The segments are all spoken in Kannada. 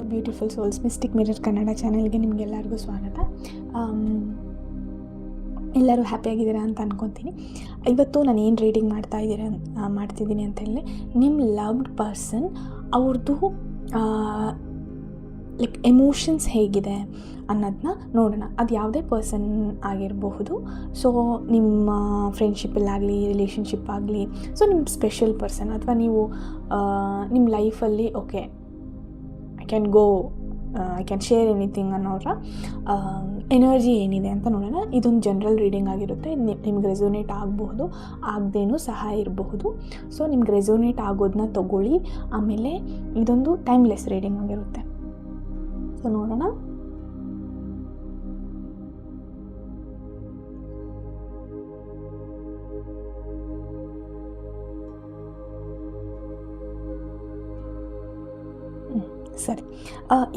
To beautiful souls mystic mirror Kannada ಚಾನೆಲ್ಗೆ ನಿಮಗೆಲ್ಲರಿಗೂ ಸ್ವಾಗತ. ಎಲ್ಲರೂ ಹ್ಯಾಪಿಯಾಗಿದ್ದೀರಾ ಅಂತ ಅನ್ಕೊತೀನಿ. ಇವತ್ತು ನಾನು ಏನು ರೀಡಿಂಗ್ ಮಾಡ್ತಿದ್ದೀನಿ ಅಂತ ಹೇಳಿ, ನಿಮ್ಮ ಲವ್ಡ್ ಪರ್ಸನ್ ಅವ್ರದ್ದು ಲೈಕ್ ಎಮೋಷನ್ಸ್ ಹೇಗಿದೆ ಅನ್ನೋದನ್ನ ನೋಡೋಣ. ಅದು ಯಾವುದೇ ಪರ್ಸನ್ ಆಗಿರಬಹುದು. ಸೊ ನಿಮ್ಮ ಫ್ರೆಂಡ್ಶಿಪ್ಪಲ್ಲಾಗಲಿ, ರಿಲೇಷನ್ಶಿಪ್ ಆಗಲಿ, ಸೊ ನಿಮ್ಮ ಸ್ಪೆಷಲ್ ಪರ್ಸನ್ ಅಥವಾ ನೀವು ನಿಮ್ಮ ಲೈಫಲ್ಲಿ okay I can share anything ಅನ್ನೋರ ಎನರ್ಜಿ ಏನಿದೆ ಅಂತ ನೋಡೋಣ. ಇದೊಂದು ಜನರಲ್ ರೀಡಿಂಗ್ ಆಗಿರುತ್ತೆ. ನಿಮ್ಗೆ ರೆಸೋನೇಟ್ ಆಗಬಹುದು, ಆಗದೇನೂ ಸಹ ಇರಬಹುದು. ಸೊ ನಿಮ್ಗೆ ರೆಸೋನೇಟ್ ಆಗೋದನ್ನ ತೊಗೊಳ್ಳಿ. ಆಮೇಲೆ ಇದೊಂದು ಟೈಮ್ಲೆಸ್ ರೀಡಿಂಗ್ ಆಗಿರುತ್ತೆ. ಸೊ ನೋಡೋಣ. ಸರಿ,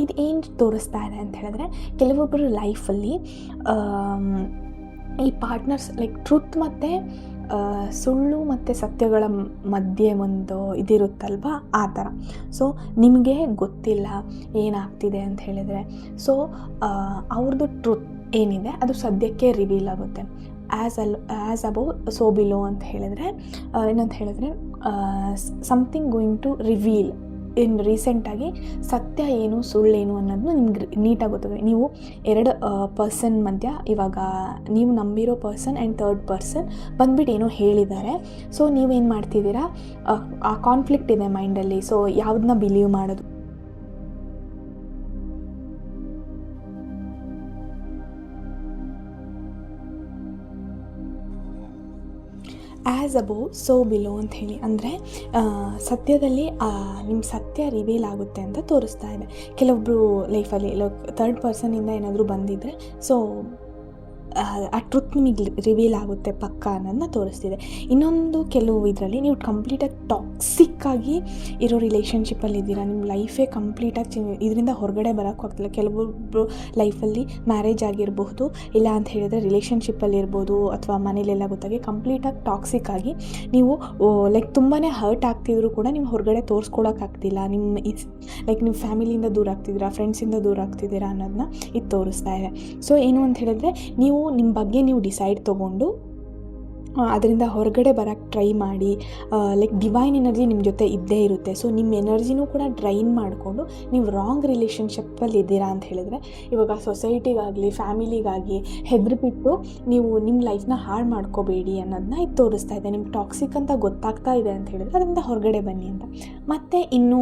ಇದು ಏನು ತೋರಿಸ್ತಾ ಇದೆ ಅಂತ ಹೇಳಿದ್ರೆ, ಕೆಲವೊಬ್ಬರು ಲೈಫಲ್ಲಿ ಈ ಪಾರ್ಟ್ನರ್ಸ್ ಲೈಕ್ ಟ್ರುತ್ ಮತ್ತು ಸುಳ್ಳು ಮತ್ತು ಸತ್ಯಗಳ ಮಧ್ಯೆ ಒಂದು ಇದಿರುತ್ತಲ್ವ, ಆ ಥರ. ಸೊ ನಿಮಗೆ ಗೊತ್ತಿಲ್ಲ ಏನಾಗ್ತಿದೆ ಅಂತ ಹೇಳಿದರೆ, ಸೊ ಅವ್ರದ್ದು ಟ್ರುತ್ ಏನಿದೆ ಅದು ಸದ್ಯಕ್ಕೆ ರಿವೀಲ್ ಆಗುತ್ತೆ. ಆ್ಯಸ್ ಅಬೌವ್ ಸೋ ಬಿಲೋ ಅಂತ ಹೇಳಿದರೆ, ಏನಂತ ಹೇಳಿದ್ರೆ ಸಮಥಿಂಗ್ ಗೋಯಿಂಗ್ ಟು ರಿವೀಲ್ ಇನ್ನು ರೀಸೆಂಟಾಗಿ ಸತ್ಯ ಏನು ಸುಳ್ಳೇನು ಅನ್ನೋದನ್ನು ನಿಮ್ಗೆ ನೀಟಾಗಿ ಗೊತ್ತಾಗುತ್ತೆ. ನೀವು ಎರಡು ಪರ್ಸನ್ ಮಧ್ಯ ಇವಾಗ ನೀವು ನಂಬಿರೋ ಪರ್ಸನ್ ಆ್ಯಂಡ್ ಥರ್ಡ್ ಪರ್ಸನ್ ಬಂದ್ಬಿಟ್ಟು ಏನೋ ಹೇಳಿದ್ದಾರೆ. ಸೊ ನೀವೇನು ಮಾಡ್ತಿದ್ದೀರಾ, ಆ ಕಾನ್ಫ್ಲಿಕ್ಟ್ ಇದೆ ಮೈಂಡಲ್ಲಿ. ಸೊ ಯಾವುದನ್ನ ಬಿಲೀವ್ ಮಾಡೋದು, ಆ್ಯಸ್ ಅಬೋವ್ ಸೋ ಬಿಲೋ ಅಂತ ಹೇಳಿ, ಅಂದರೆ ಸತ್ಯದಲ್ಲಿ ನಿಮ್ಮ ಸತ್ಯ ರಿವೀಲ್ ಆಗುತ್ತೆ ಅಂತ ತೋರಿಸ್ತಾ ಇದೆ. ಕೆಲವೊಬ್ಬರು ಲೈಫಲ್ಲಿ ಥರ್ಡ್ ಪರ್ಸನಿಂದ ಏನಾದರೂ ಬಂದಿದ್ದರೆ, ಸೊ ಆ ಟ್ರುತ್ ನಿಮಗೆ ರಿವೀಲ್ ಆಗುತ್ತೆ ಪಕ್ಕ ಅನ್ನೋದನ್ನ ತೋರಿಸ್ತಿದೆ. ಇನ್ನೊಂದು ಕೆಲವು ಇದರಲ್ಲಿ ನೀವು ಕಂಪ್ಲೀಟಾಗಿ ಟಾಕ್ಸಿಕ್ಕಾಗಿ ಇರೋ ರಿಲೇಷನ್ಶಿಪ್ಪಲ್ಲಿದ್ದೀರಾ. ನಿಮ್ಮ ಲೈಫೇ ಕಂಪ್ಲೀಟಾಗಿ ಇದರಿಂದ ಹೊರಗಡೆ ಬರೋಕ್ಕಾಗ್ತಿಲ್ಲ. ಕೆಲವೊಬ್ಬರು ಲೈಫಲ್ಲಿ ಮ್ಯಾರೇಜ್ ಆಗಿರಬಹುದು, ಇಲ್ಲ ಅಂತ ಹೇಳಿದರೆ ರಿಲೇಷನ್ಶಿಪ್ಪಲ್ಲಿರ್ಬೋದು, ಅಥವಾ ಮನೇಲೆಲ್ಲ ಗೊತ್ತಾಗಿ ಕಂಪ್ಲೀಟಾಗಿ ಟಾಕ್ಸಿಕ್ಕಾಗಿ ನೀವು ಲೈಕ್ ತುಂಬಾ ಹರ್ಟ್ ಆಗ್ತಿದ್ರು ಕೂಡ ನೀವು ಹೊರಗಡೆ ತೋರಿಸ್ಕೊಳಕ್ಕಾಗ್ತಿಲ್ಲ. ನಿಮ್ಮ ಫ್ಯಾಮಿಲಿಯಿಂದ ದೂರ ಆಗ್ತಿದ್ದೀರಾ, ಫ್ರೆಂಡ್ಸಿಂದ ದೂರ ಆಗ್ತಿದ್ದೀರಾ ಅನ್ನೋದನ್ನ ಇದು ತೋರಿಸ್ತಾ ಇದೆ. ಸೊ ಏನು ಅಂತ ಹೇಳಿದ್ರೆ, ನೀವು ನಿಮ್ಮ ಬಗ್ಗೆ ನೀವು ಡಿಸೈಡ್ ತೊಗೊಂಡು ಅದರಿಂದ ಹೊರಗಡೆ ಬರೋಕ್ಕೆ ಟ್ರೈ ಮಾಡಿ. ಲೈಕ್ ಡಿವೈನ್ ಎನರ್ಜಿ ನಿಮ್ಮ ಜೊತೆ ಇದ್ದೇ ಇರುತ್ತೆ. ಸೊ ನಿಮ್ಮ ಎನರ್ಜಿನೂ ಕೂಡ ಡ್ರೈನ್ ಮಾಡಿಕೊಂಡು ನೀವು ರಾಂಗ್ ರಿಲೇಷನ್ಶಿಪ್ಪಲ್ಲಿ ಇದ್ದೀರಾ ಅಂತ ಹೇಳಿದರೆ, ಇವಾಗ ಸೊಸೈಟಿಗಾಗಲಿ ಫ್ಯಾಮಿಲಿಗಾಗಿ ಹೆದರಿಬಿಟ್ಟು ನೀವು ನಿಮ್ಮ ಲೈಫ್ನ ಹಾಳು ಮಾಡ್ಕೋಬೇಡಿ ಅನ್ನೋದನ್ನ ಇದು ತೋರಿಸ್ತಾ ಇದೆ. ನಿಮ್ಗೆ ಟಾಕ್ಸಿಕ್ ಅಂತ ಗೊತ್ತಾಗ್ತಾ ಇದೆ ಅಂತ ಹೇಳಿದ್ರೆ ಅದರಿಂದ ಹೊರಗಡೆ ಬನ್ನಿ ಅಂತ. ಮತ್ತು ಇನ್ನೂ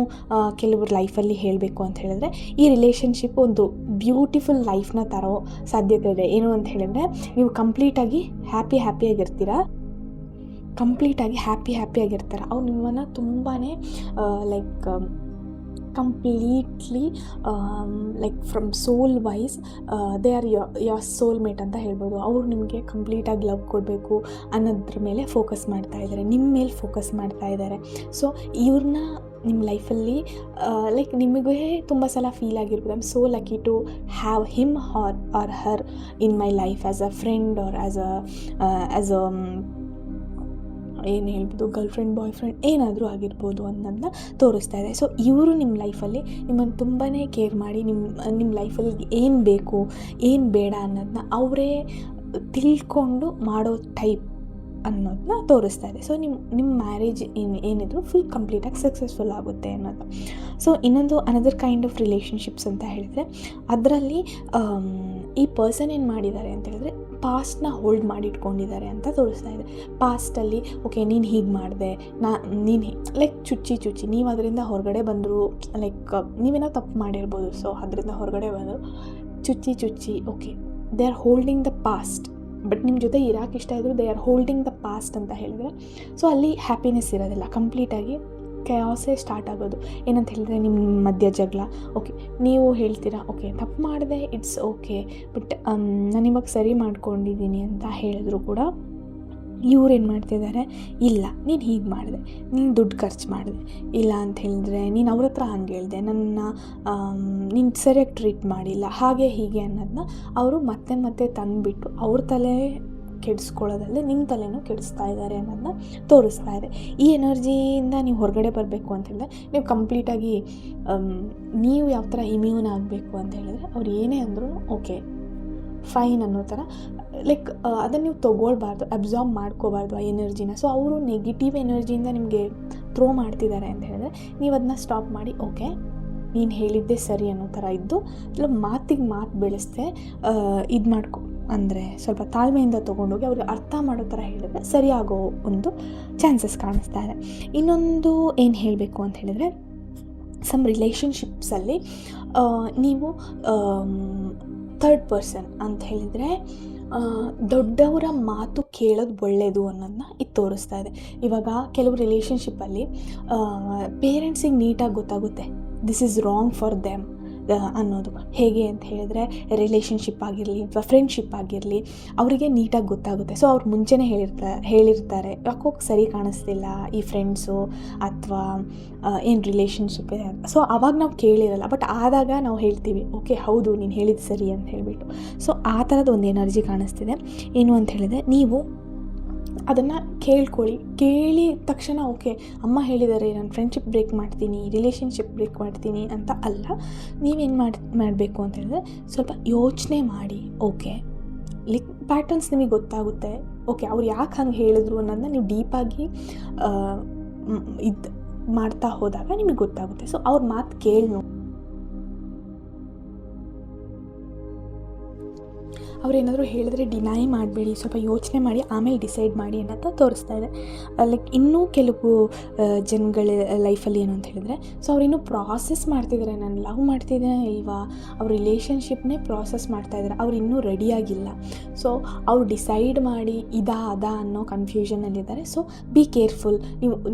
ಕೆಲವ್ರ ಲೈಫಲ್ಲಿ ಹೇಳಬೇಕು ಅಂತ ಹೇಳಿದ್ರೆ, ಈ ರಿಲೇಷನ್ಶಿಪ್ ಒಂದು ಬ್ಯೂಟಿಫುಲ್ ಲೈಫ್ನ ತರೋ ಸಾಧ್ಯತೆ ಇದೆ. ಏನು ಅಂತ ಹೇಳಿದ್ರೆ, ನೀವು ಕಂಪ್ಲೀಟಾಗಿ ಹ್ಯಾಪಿಯಾಗಿರ್ತಾರೆ. ಅವ್ರು ನಿಮ್ಮನ್ನು ತುಂಬಾ like completely like from soul wise they are your soulmate ಅಂತ ಹೇಳ್ಬೋದು. ಅವರು ನಿಮಗೆ ಕಂಪ್ಲೀಟಾಗಿ ಲವ್ ಕೊಡಬೇಕು ಅನ್ನೋದ್ರ ಮೇಲೆ ಫೋಕಸ್ ಮಾಡ್ತಾ ಇದ್ದಾರೆ, ನಿಮ್ಮ ಮೇಲೆ ಫೋಕಸ್ ಮಾಡ್ತಾ ಇದ್ದಾರೆ. ಸೊ ಇವ್ರನ್ನ ನಿಮ್ಮ ಲೈಫಲ್ಲಿ ಲೈಕ್ ನಿಮಗೆ ತುಂಬ ಸಲ ಫೀಲ್ ಆಗಿರ್ಬೋದು, I am so lucky to have him or her in my life as a friend or as a ಏನು ಹೇಳ್ಬೋದು, ಗರ್ಲ್ ಫ್ರೆಂಡ್, ಬಾಯ್ ಫ್ರೆಂಡ್ ಏನಾದರೂ ಆಗಿರ್ಬೋದು ಅನ್ನೋದನ್ನ ತೋರಿಸ್ತಾ ಇದೆ. ಸೊ ಇವರು ನಿಮ್ಮ ಲೈಫಲ್ಲಿ ನಿಮ್ಮನ್ನು ತುಂಬಾ ಕೇರ್ ಮಾಡಿ ನಿಮ್ಮ ಲೈಫಲ್ಲಿ ಏನು ಬೇಕು ಏನು ಬೇಡ ಅನ್ನೋದನ್ನ ಅವರೇ ತಿಳ್ಕೊಂಡು ಮಾಡೋ ಟೈಪ್ ಅನ್ನೋದನ್ನ ತೋರಿಸ್ತಾ ಇದೆ. ಸೊ ನಿಮ್ಮ ಮ್ಯಾರೇಜ್ ಏನಿದ್ರು ಫುಲ್ ಕಂಪ್ಲೀಟಾಗಿ ಸಕ್ಸಸ್ಫುಲ್ ಆಗುತ್ತೆ ಅನ್ನೋದು. ಸೊ ಇನ್ನೊಂದು ಅನದರ್ ಕೈಂಡ್ ಆಫ್ ರಿಲೇಷನ್ಶಿಪ್ಸ್ ಅಂತ ಹೇಳಿದರೆ, ಅದರಲ್ಲಿ ಈ ಪರ್ಸನ್ ಏನು ಮಾಡಿದ್ದಾರೆ ಅಂತ ಹೇಳಿದ್ರೆ, ಪಾಸ್ಟ್ನ ಹೋಲ್ಡ್ ಮಾಡಿಟ್ಕೊಂಡಿದ್ದಾರೆ ಅಂತ ತೋರಿಸ್ತಾ ಇದೆ. ಪಾಸ್ಟಲ್ಲಿ ಓಕೆ ನೀನು ಹೀಗೆ ಮಾಡಿದೆ, ನೀನು ಲೈಕ್ ಚುಚ್ಚಿ ನೀವು ಅದರಿಂದ ಹೊರಗಡೆ ಬಂದರು, ಲೈಕ್ ನೀವೇನೋ ತಪ್ಪು ಮಾಡಿರ್ಬೋದು. ಸೊ ಅದರಿಂದ ಹೊರಗಡೆ ಬಂದರು ಚುಚ್ಚಿ okay they are holding the past. But ನಿಮ್ಮ ಜೊತೆ ಇರೋಕೆ ಇಷ್ಟ ಇದ್ದರೂ they are holding the past ಅಂತ ಹೇಳಿದರೆ, ಸೊ ಅಲ್ಲಿ ಹ್ಯಾಪಿನೆಸ್ ಇರೋದಿಲ್ಲ. ಕಂಪ್ಲೀಟಾಗಿ ಕ್ಯಾಸೇ ಸ್ಟಾರ್ಟ್ ಆಗೋದು. ಏನಂತ ಹೇಳಿದ್ರೆ, ನಿಮ್ಮ ಮಧ್ಯ ಜಗಳ. ಓಕೆ ನೀವು ಹೇಳ್ತೀರಾ ಓಕೆ ತಪ್ಪು ಮಾಡಿದೆ, ಇಟ್ಸ್ ಓಕೆ, ಬಟ್ ನಾನು ಇವಾಗ ಸರಿ ಮಾಡ್ಕೊಂಡಿದ್ದೀನಿ ಅಂತ ಹೇಳಿದ್ರು ಕೂಡ ಇವ್ರೇನು ಮಾಡ್ತಿದ್ದಾರೆ, ಇಲ್ಲ ನೀನು ಹೀಗೆ ಮಾಡಿದೆ, ನೀನು ದುಡ್ಡು ಖರ್ಚು ಮಾಡಿದೆ, ಇಲ್ಲ ಅಂತ ಹೇಳಿದ್ರೆ ನೀನು ಅವ್ರ ಹತ್ರ ಹಂಗೆ ಹೇಳಿದೆ, ನೀನು ಸರಿಯಾಗಿ ಟ್ರೀಟ್ ಮಾಡಿಲ್ಲ, ಹಾಗೆ ಹೀಗೆ ಅನ್ನೋದನ್ನ ಅವರು ಮತ್ತೆ ತಂದುಬಿಟ್ಟು ಅವ್ರ ತಲೆ ಕೆಡಿಸ್ಕೊಳ್ಳೋದಲ್ಲದೆ ನಿಮ್ಮ ತಲೆನೂ ಕೆಡಿಸ್ತಾ ಇದ್ದಾರೆ ಅನ್ನೋದನ್ನ ತೋರಿಸ್ತಾ ಇದೆ. ಈ ಎನರ್ಜಿಯಿಂದ ನೀವು ಹೊರಗಡೆ ಬರಬೇಕು ಅಂತ ಹೇಳಿದ್ರೆ ನೀವು ಕಂಪ್ಲೀಟಾಗಿ ನೀವು ಯಾವ ಥರ ಇಮ್ಯೂನ್ ಆಗಬೇಕು ಅಂತ ಹೇಳಿದ್ರೆ ಅವ್ರು ಏನೇ ಅಂದ್ರೂ ಓಕೆ ಫೈನ್ ಅನ್ನೋ ಥರ ಲೈಕ್ ಅದನ್ನು ನೀವು ತೊಗೊಳ್ಬಾರ್ದು, ಅಬ್ಸಾರ್ಬ್ ಮಾಡ್ಕೋಬಾರ್ದು ಆ ಎನರ್ಜಿನ. ಸೊ ಅವರು ನೆಗೆಟಿವ್ ಎನರ್ಜಿಯಿಂದ ನಿಮಗೆ ಥ್ರೋ ಮಾಡ್ತಿದ್ದಾರೆ ಅಂತ ಹೇಳಿದ್ರೆ ನೀವು ಅದನ್ನ ಸ್ಟಾಪ್ ಮಾಡಿ ಓಕೆ ನೀನು ಹೇಳಿದ್ದೇ ಸರಿ ಅನ್ನೋ ಥರ ಇದ್ದು ಇಲ್ಲ ಮಾತಿಗೆ ಮಾತು ಬೆಳೆಸ್ದೆ ಇದು ಮಾಡ್ಕೊ ಅಂದರೆ ಸ್ವಲ್ಪ ತಾಳ್ಮೆಯಿಂದ ತೊಗೊಂಡೋಗಿ ಅವ್ರಿಗೆ ಅರ್ಥ ಮಾಡೋ ಥರ ಹೇಳಿದ್ರೆ ಸರಿಯಾಗೋ ಒಂದು ಚಾನ್ಸಸ್ ಕಾಣಿಸ್ತಾ ಇದೆ. ಇನ್ನೊಂದು ಏನು ಹೇಳಬೇಕು ಅಂತ ಹೇಳಿದರೆ ಸಮ್ ರಿಲೇಷನ್ಶಿಪ್ಸಲ್ಲಿ ನೀವು ಥರ್ಡ್ ಪರ್ಸನ್ ಅಂತ ಹೇಳಿದರೆ ದೊಡ್ಡವರ ಮಾತು ಕೇಳೋದು ಒಳ್ಳೆಯದು ಅನ್ನೋದನ್ನ ಇದು ತೋರಿಸ್ತಾ ಇದೆ. ಇವಾಗ ಕೆಲವು ರಿಲೇಷನ್ಶಿಪ್ಪಲ್ಲಿ ಪೇರೆಂಟ್ಸಿಗೆ ನೀಟಾಗಿ ಗೊತ್ತಾಗುತ್ತೆ this is wrong for them ಅನ್ನೋದು. ಹೇಗೆ ಅಂತ ಹೇಳಿದ್ರೆ ರಿಲೇಷನ್ಶಿಪ್ ಆಗಿರಲಿ ಅಥವಾ ಫ್ರೆಂಡ್ಶಿಪ್ ಆಗಿರಲಿ ಅವರಿಗೆ ನೀಟಾಗಿ ಗೊತ್ತಾಗುತ್ತೆ. ಸೊ ಅವ್ರು ಮುಂಚೆನೇ ಹೇಳಿರ್ತಾರೆ ಯಾಕೋ ಸರಿ ಕಾಣಿಸ್ತಿಲ್ಲ ಈ ಫ್ರೆಂಡ್ಸು ಅಥವಾ ಏನು ರಿಲೇಷನ್ಶಿಪ್ ಇದೆ ಅಂತ. ಸೊ ಅವಾಗ ನಾವು ಕೇಳಿರಲ್ಲ, ಬಟ್ ಆದಾಗ ನಾವು ಹೇಳ್ತೀವಿ ಓಕೆ ಹೌದು ನೀನು ಹೇಳಿದ್ದು ಸರಿ ಅಂತ ಹೇಳಿಬಿಟ್ಟು. ಸೊ ಆ ಥರದ್ದು ಒಂದು ಎನರ್ಜಿ ಕಾಣಿಸ್ತಿದೆ. ಏನು ಅಂತ ಹೇಳಿದ್ರೆ ನೀವು ಅದನ್ನು ಕೇಳ್ಕೊಳ್ಳಿ, ಕೇಳಿದ ತಕ್ಷಣ ಓಕೆ ಅಮ್ಮ ಹೇಳಿದ್ದಾರೆ ನಾನು ಫ್ರೆಂಡ್ಶಿಪ್ ಬ್ರೇಕ್ ಮಾಡ್ತೀನಿ, ರಿಲೇಷನ್ಶಿಪ್ ಬ್ರೇಕ್ ಮಾಡ್ತೀನಿ ಅಂತ ಅಲ್ಲ. ನೀವೇನು ಮಾಡಬೇಕು ಅಂತ ಹೇಳಿದ್ರೆ ಸ್ವಲ್ಪ ಯೋಚನೆ ಮಾಡಿ ಓಕೆ ಲೈಕ್ ಪ್ಯಾಟರ್ನ್ಸ್ ನಿಮಗೆ ಗೊತ್ತಾಗುತ್ತೆ. ಓಕೆ ಅವ್ರು ಯಾಕೆ ಹಂಗೆ ಹೇಳಿದ್ರು ಅನ್ನೋದನ್ನ ನೀವು ಡೀಪಾಗಿ ಇದು ಮಾಡ್ತಾ ಹೋದಾಗ ನಿಮಗೆ ಗೊತ್ತಾಗುತ್ತೆ. ಸೊ ಅವ್ರ ಮಾತು ಕೇಳಿ ಅವ್ರೇನಾದರೂ ಹೇಳಿದ್ರೆ ಡಿನೈ ಮಾಡಬೇಡಿ, ಸ್ವಲ್ಪ ಯೋಚನೆ ಮಾಡಿ ಆಮೇಲೆ ಡಿಸೈಡ್ ಮಾಡಿ ಅನ್ನೋದು ತೋರಿಸ್ತಾ ಇದೆ. ಲೈಕ್ ಇನ್ನೂ ಕೆಲವು ಜನಗಳ ಲೈಫಲ್ಲಿ ಏನು ಅಂತ ಹೇಳಿದ್ರೆ ಸೊ ಅವ್ರಿನ್ನೂ ಪ್ರಾಸೆಸ್ ಮಾಡ್ತಿದ್ದಾರೆ, ನಾನು ಲವ್ ಮಾಡ್ತಿದ್ದೇನೆ ಇಲ್ವಾ, ಅವ್ರ ರಿಲೇಷನ್ಶಿಪ್ನೇ ಪ್ರಾಸೆಸ್ ಮಾಡ್ತಾಯಿದ್ದಾರೆ, ಅವ್ರು ಇನ್ನೂ ರೆಡಿಯಾಗಿಲ್ಲ. ಸೊ ಅವ್ರು ಡಿಸೈಡ್ ಮಾಡಿ ಅದಾ ಅನ್ನೋ ಕನ್ಫ್ಯೂಷನಲ್ಲಿದ್ದಾರೆ. ಸೊ ಬಿ ಕೇರ್ಫುಲ್,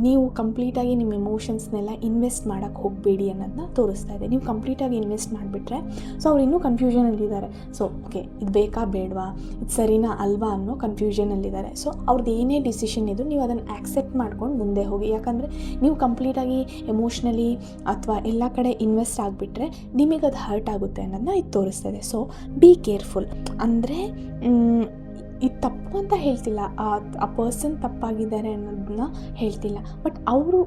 ನೀವು ಕಂಪ್ಲೀಟಾಗಿ ನಿಮ್ಮ ಎಮೋಷನ್ಸ್ನೆಲ್ಲ ಇನ್ವೆಸ್ಟ್ ಮಾಡೋಕ್ಕೆ ಹೋಗಬೇಡಿ ಅನ್ನೋದನ್ನ ತೋರಿಸ್ತಾ ಇದೆ. ನೀವು ಕಂಪ್ಲೀಟಾಗಿ ಇನ್ವೆಸ್ಟ್ ಮಾಡಿಬಿಟ್ರೆ ಸೊ ಅವ್ರು ಇನ್ನೂ ಕನ್ಫ್ಯೂಷನಲ್ಲಿದ್ದಾರೆ. ಸೊ ಓಕೆ ಇದು ಬೇಕಾ ಬೇಡವಾ, ಇದು ಸರಿನಾ ಅಲ್ವಾ ಅನ್ನೋ ಕನ್ಫ್ಯೂಷನಲ್ಲಿದ್ದಾರೆ. ಸೊ ಅವ್ರದ್ದು ಏನೇ ಡಿಸಿಷನ್ ಇದ್ದು ನೀವು ಅದನ್ನು ಆ್ಯಕ್ಸೆಪ್ಟ್ ಮಾಡ್ಕೊಂಡು ಮುಂದೆ ಹೋಗಿ. ಯಾಕಂದರೆ ನೀವು ಕಂಪ್ಲೀಟಾಗಿ ಎಮೋಷ್ನಲಿ ಅಥವಾ ಎಲ್ಲ ಕಡೆ ಇನ್ವೆಸ್ಟ್ ಆಗಿಬಿಟ್ರೆ ನಿಮಗೆ ಅದು ಹರ್ಟ್ ಆಗುತ್ತೆ ಅನ್ನೋದನ್ನ ಇದು ತೋರಿಸ್ತದೆ. So be careful. ಅಂದರೆ ಇದು ತಪ್ಪು ಅಂತ ಹೇಳ್ತಿಲ್ಲ, ಆ ಪರ್ಸನ್ ತಪ್ಪಾಗಿದ್ದಾರೆ ಅನ್ನೋದನ್ನ ಹೇಳ್ತಿಲ್ಲ, ಬಟ್ ಅವ್ರು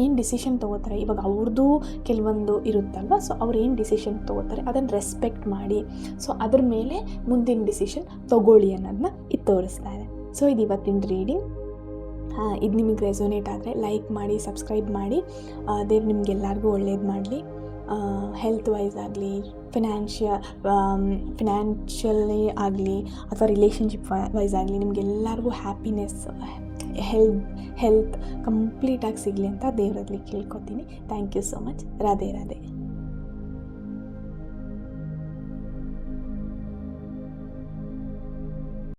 ಏನು ಡಿಸಿಷನ್ ತೊಗೋತಾರೆ ಇವಾಗ ಅವ್ರದ್ದು ಕೆಲವೊಂದು ಇರುತ್ತಲ್ವ. ಸೊ ಅವ್ರು ಏನು ಡಿಸಿಷನ್ ತೊಗೋತಾರೆ ಅದನ್ನು ರೆಸ್ಪೆಕ್ಟ್ ಮಾಡಿ ಸೊ ಅದ್ರ ಮೇಲೆ ಮುಂದಿನ ಡಿಸಿಷನ್ ತೊಗೊಳ್ಳಿ ಅನ್ನೋದನ್ನ ಇದು ತೋರಿಸ್ತಾ ಇದೆ. ಸೊ ಇದು ಇವತ್ತಿನ ರೀಡಿಂಗ್. ಇದು ನಿಮಗೆ ರೆಸೊನೇಟ್ ಆದರೆ ಲೈಕ್ ಮಾಡಿ, ಸಬ್ಸ್ಕ್ರೈಬ್ ಮಾಡಿ. ದೇವ್ರು ನಿಮಗೆಲ್ಲರಿಗೂ ಒಳ್ಳೇದು ಮಾಡಲಿ. ಹೆಲ್ತ್ ವೈಸ್ ಆಗಲಿ, ಫಿನಾನ್ಷಿಯಲಿ ಆಗಲಿ ಅಥವಾ ರಿಲೇಷನ್ಶಿಪ್ ವೈಸ್ ಆಗಲಿ ನಿಮಗೆಲ್ಲರಿಗೂ ಹ್ಯಾಪಿನೆಸ್, ಹೆಲ್ತ್ ಕಂಪ್ಲೀಟಾಗಿ ಸಿಗಲಿ ಅಂತ ದೇವರಲ್ಲಿ ಕೇಳ್ಕೊತೀನಿ. Thank you so much. Radhe Radhe.